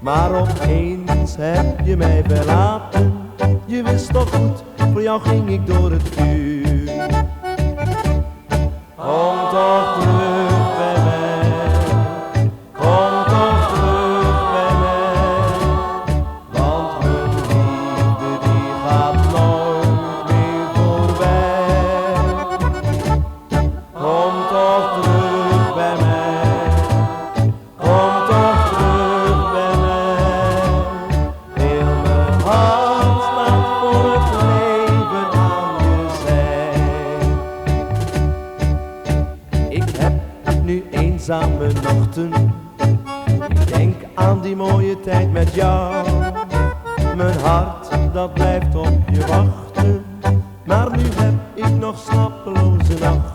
Maar opeens heb je mij verlaten. Je wist toch goed, voor jou ging ik door het vuur. Kom toch terug bij mij, kom toch terug bij mij. Want mijn liefde die gaat nooit meer voorbij. Kom toch terug bij mij, kom toch terug bij mij. Heel mijn hart staat voor het leven aan je zij. Ik heb nu eenzame nachten, ik denk aan die mooie tijd met jou. Mijn hart dat blijft op je wachten, maar nu heb ik nog slapeloze nachten.